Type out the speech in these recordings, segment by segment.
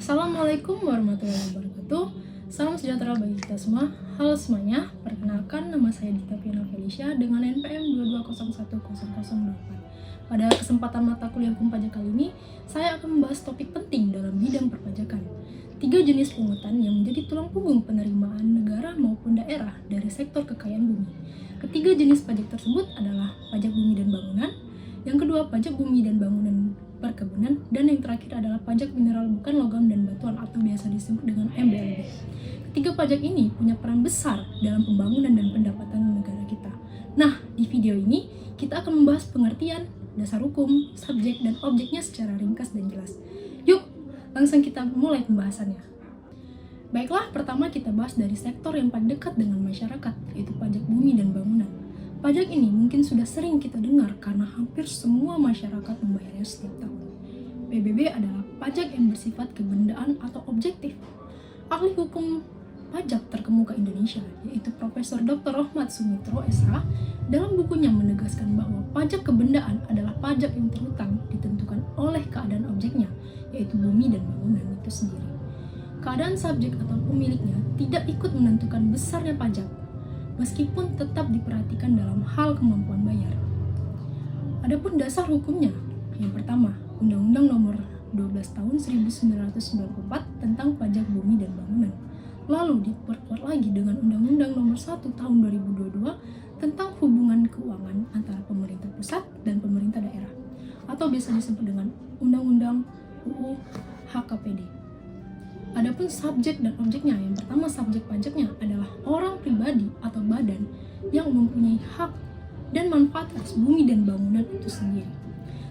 Assalamualaikum warahmatullahi wabarakatuh. Salam sejahtera bagi kita semua. Halo semuanya, perkenalkan nama saya Dita Fiana Felicia dengan NPM 2201008. Pada kesempatan mata kuliah hukum pajak kali ini, saya akan membahas topik penting dalam bidang perpajakan. 3 jenis pungutan yang menjadi tulang punggung penerimaan negara maupun daerah dari sektor kekayaan bumi. Ketiga jenis pajak tersebut adalah pajak bumi dan bangunan, yang kedua pajak bumi dan bangunan perkebunan, dan yang terakhir adalah pajak mineral bukan logam dan batuan atau biasa disebut dengan MBLB. Ketiga pajak ini punya peran besar dalam pembangunan dan pendapatan negara kita. Nah, di video ini kita akan membahas pengertian, dasar hukum, subjek, dan objeknya secara ringkas dan jelas. Yuk, langsung kita mulai pembahasannya. Baiklah, pertama kita bahas dari sektor yang paling dekat dengan masyarakat, yaitu pajak bumi dan bangunan. Pajak ini mungkin sudah sering kita dengar karena hampir semua masyarakat membayarnya setiap tahun. PBB adalah pajak yang bersifat kebendaan atau objektif. Ahli hukum pajak terkemuka Indonesia, yaitu Profesor Dr. Rohmat Sumitro SH, dalam bukunya menegaskan bahwa pajak kebendaan adalah pajak yang terhutang ditentukan oleh keadaan objeknya, yaitu bumi dan bangunan itu sendiri. Keadaan subjek atau pemiliknya tidak ikut menentukan besarnya pajak, meskipun tetap diperhatikan dalam hal kemampuan bayar. Adapun dasar hukumnya, yang pertama, Undang-Undang Nomor 12 Tahun 1994 tentang Pajak Bumi dan Bangunan. Lalu diperkuat lagi dengan Undang-Undang Nomor 1 Tahun 2022 tentang hubungan keuangan antara pemerintah pusat dan pemerintah daerah, atau biasa disebut dengan Undang-Undang UU HKPD. Adapun subjek dan objeknya, yang pertama subjek pajaknya adalah orang pribadi atau badan yang mempunyai hak dan manfaat atas bumi dan bangunan itu sendiri.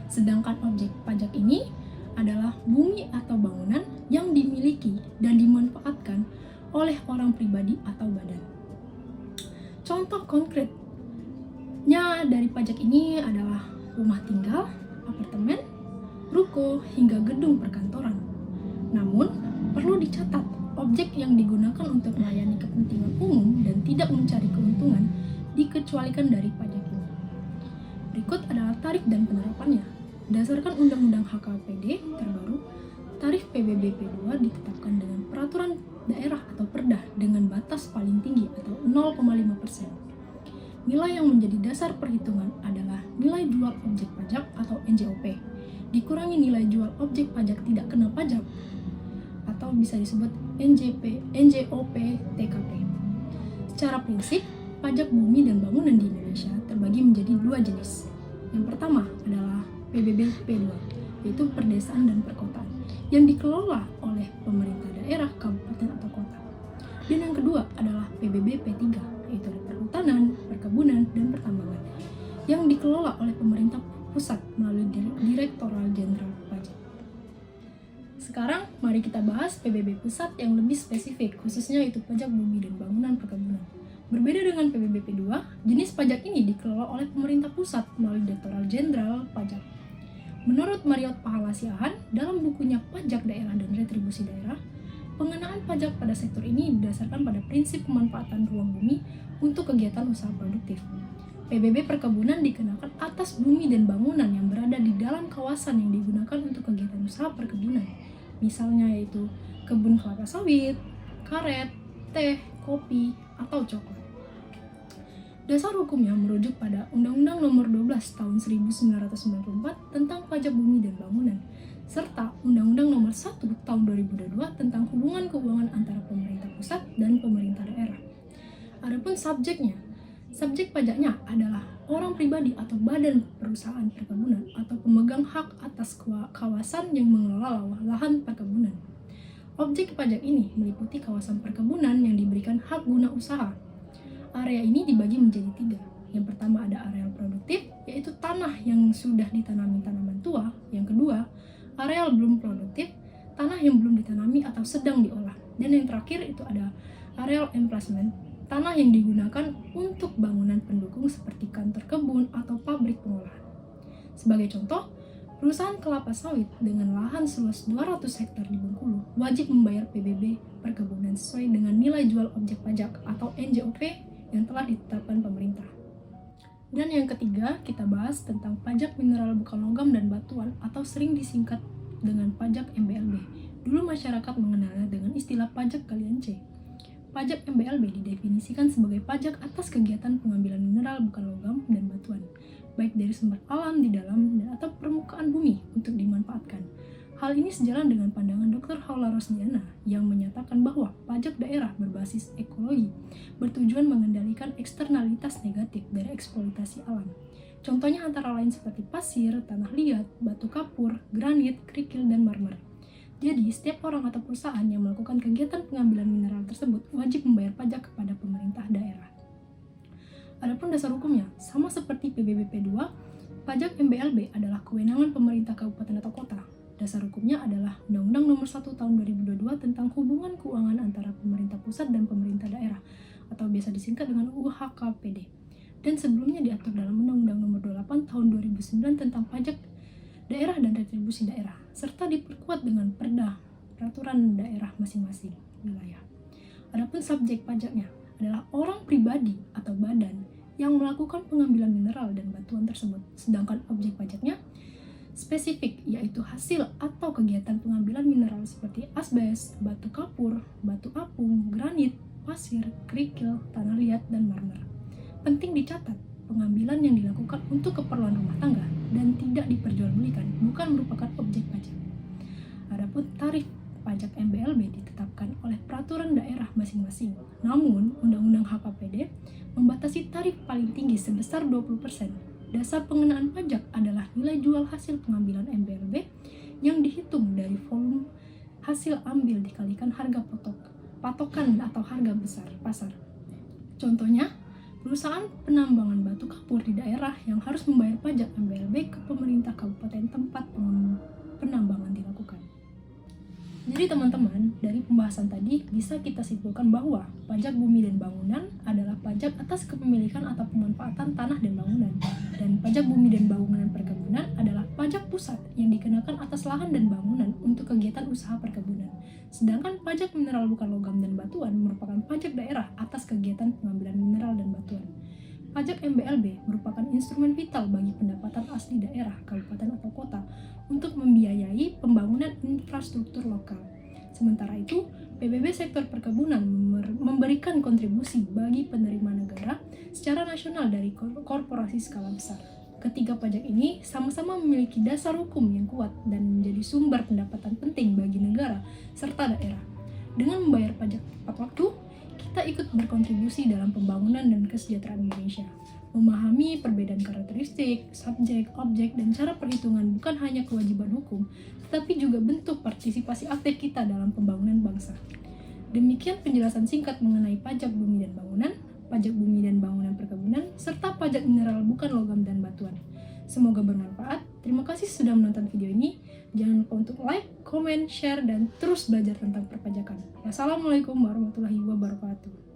Sedangkan objek pajak ini adalah bumi atau bangunan yang dimiliki dan dimanfaatkan oleh orang pribadi atau badan. Contoh konkretnya dari pajak ini adalah rumah tinggal, apartemen, ruko, hingga gedung perkantoran. Namun, perlu dicatat, objek yang digunakan untuk melayani kepentingan umum dan tidak mencari keuntungan dikecualikan dari pajak ini. Berikut adalah tarif dan penerapannya. Berdasarkan Undang-Undang HKPD terbaru, tarif PBB P2 ditetapkan dengan peraturan daerah atau perda dengan batas paling tinggi atau 0,5%. Nilai yang menjadi dasar perhitungan adalah nilai jual objek pajak atau NJOP, dikurangi nilai jual objek pajak tidak kena pajak, atau bisa disebut NJOP TKP. Secara prinsip, pajak bumi dan bangunan di Indonesia terbagi menjadi 2 jenis. Yang pertama adalah PBB P2, yaitu perdesaan dan perkotaan, yang dikelola oleh pemerintah daerah, kabupaten atau kota. Dan yang kedua adalah PBB P3, yaitu perhutanan, perkebunan, dan pertambangan, yang dikelola oleh pemerintah pusat melalui Direktorat Jenderal Pajak. Sekarang, mari kita bahas PBB pusat yang lebih spesifik, khususnya itu pajak bumi dan bangunan perkebunan. Berbeda dengan PBB P2, jenis pajak ini dikelola oleh pemerintah pusat melalui Direktorat Jenderal Pajak. Menurut Mariot Pahala Siahaan, dalam bukunya Pajak Daerah dan Retribusi Daerah, pengenaan pajak pada sektor ini didasarkan pada prinsip pemanfaatan ruang bumi untuk kegiatan usaha produktif. PBB perkebunan dikenakan atas bumi dan bangunan yang berada di dalam kawasan yang digunakan untuk kegiatan usaha perkebunan. Misalnya yaitu kebun kelapa sawit, karet, teh, kopi, atau coklat. Dasar hukumnya merujuk pada Undang-Undang Nomor 12 Tahun 1994 tentang Pajak Bumi dan Bangunan, serta Undang-Undang Nomor 1 Tahun 2022 tentang hubungan keuangan antara pemerintah pusat dan pemerintah daerah. Adapun subjeknya, subjek pajaknya adalah orang pribadi atau badan perusahaan perkebunan atau pemegang hak atas kawasan yang mengelola lahan perkebunan. Objek pajak ini meliputi kawasan perkebunan yang diberikan hak guna usaha. Area ini dibagi menjadi 3. Yang pertama ada areal produktif, yaitu tanah yang sudah ditanami tanaman tua. Yang kedua, areal belum produktif, tanah yang belum ditanami atau sedang diolah. Dan yang terakhir itu ada areal emplacement, tanah yang digunakan untuk bangunan pendukung seperti kantor kebun atau pabrik pengolahan. Sebagai contoh, perusahaan kelapa sawit dengan lahan seluas 200 hektar di Bengkulu wajib membayar PBB perkebunan sesuai dengan nilai jual objek pajak atau NJOP yang telah ditetapkan pemerintah. Dan yang ketiga, kita bahas tentang pajak mineral bukan logam dan batuan atau sering disingkat dengan pajak MBLB. Dulu masyarakat mengenalnya dengan istilah pajak kalian C. Pajak MBLB didefinisikan sebagai pajak atas kegiatan pengambilan mineral bukan logam dan batuan, baik dari sumber alam di dalam dan atau permukaan bumi untuk dimanfaatkan. Hal ini sejalan dengan pandangan Dr. Haula Rosdiana yang menyatakan bahwa pajak daerah berbasis ekologi bertujuan mengendalikan eksternalitas negatif dari eksploitasi alam. Contohnya antara lain seperti pasir, tanah liat, batu kapur, granit, kerikil, dan marmer. Jadi, setiap orang atau perusahaan yang melakukan kegiatan pengambilan mineral tersebut wajib membayar pajak kepada pemerintah daerah. Adapun dasar hukumnya, sama seperti PBBP 2, pajak MBLB adalah kewenangan pemerintah kabupaten atau kota. Dasar hukumnya adalah Undang-Undang Nomor 1 Tahun 2022 tentang hubungan keuangan antara pemerintah pusat dan pemerintah daerah, atau biasa disingkat dengan UHKPD. Dan sebelumnya diatur dalam Undang-Undang Nomor 28 Tahun 2009 tentang pajak daerah dan retribusi daerah, serta diperkuat dengan peraturan daerah masing-masing wilayah. Adapun subjek pajaknya adalah orang pribadi atau badan yang melakukan pengambilan mineral dan batuan tersebut, sedangkan objek pajaknya spesifik, yaitu hasil atau kegiatan pengambilan mineral seperti asbes, batu kapur, batu apung, granit, pasir, kerikil, tanah liat, dan marmer. Penting dicatat, pengambilan yang dilakukan untuk keperluan rumah tangga dan tidak diperjualbelikan bukan merupakan objek pajak. Adapun tarif pajak MBLB ditetapkan oleh peraturan daerah masing-masing. Namun, Undang-Undang HKPD membatasi tarif paling tinggi sebesar 20%. Dasar pengenaan pajak adalah nilai jual hasil pengambilan MBLB yang dihitung dari volume hasil ambil dikalikan harga patokan atau harga besar pasar. Contohnya, perusahaan penambangan batu kapur di daerah yang harus membayar pajak MBLB ke pemerintah kabupaten tempat penambangan dilakukan. Jadi teman-teman, dari pembahasan tadi bisa kita simpulkan bahwa pajak bumi dan bangunan adalah pajak atas kepemilikan atau pemanfaatan tanah dan bangunan. Dan pajak bumi dan bangunan perkebunan adalah pajak pusat yang dikenakan atas lahan dan bangunan untuk kegiatan usaha perkebunan. Sedangkan pajak mineral bukan logam dan batuan merupakan pajak daerah atas kegiatan pengambilan mineral dan batuan. Pajak MBLB merupakan instrumen vital bagi pendapatan asli daerah, kabupaten atau kota untuk membiayai pembangunan infrastruktur lokal. Sementara itu, PBB sektor perkebunan memberikan kontribusi bagi penerimaan negara secara nasional dari korporasi skala besar. Ketiga pajak ini sama-sama memiliki dasar hukum yang kuat dan menjadi sumber pendapatan penting bagi negara serta daerah. Dengan membayar pajak tepat waktu, kita ikut berkontribusi dalam pembangunan dan kesejahteraan Indonesia. Memahami perbedaan karakteristik, subjek, objek, dan cara perhitungan bukan hanya kewajiban hukum, tetapi juga bentuk partisipasi aktif kita dalam pembangunan bangsa. Demikian penjelasan singkat mengenai pajak bumi dan bangunan, pajak bumi dan bangunan perkebunan, serta pajak mineral bukan logam dan batuan. Semoga bermanfaat. Terima kasih sudah menonton video ini. Jangan lupa untuk like, comment, share, dan terus belajar tentang perpajakan. Wassalamualaikum warahmatullahi wabarakatuh.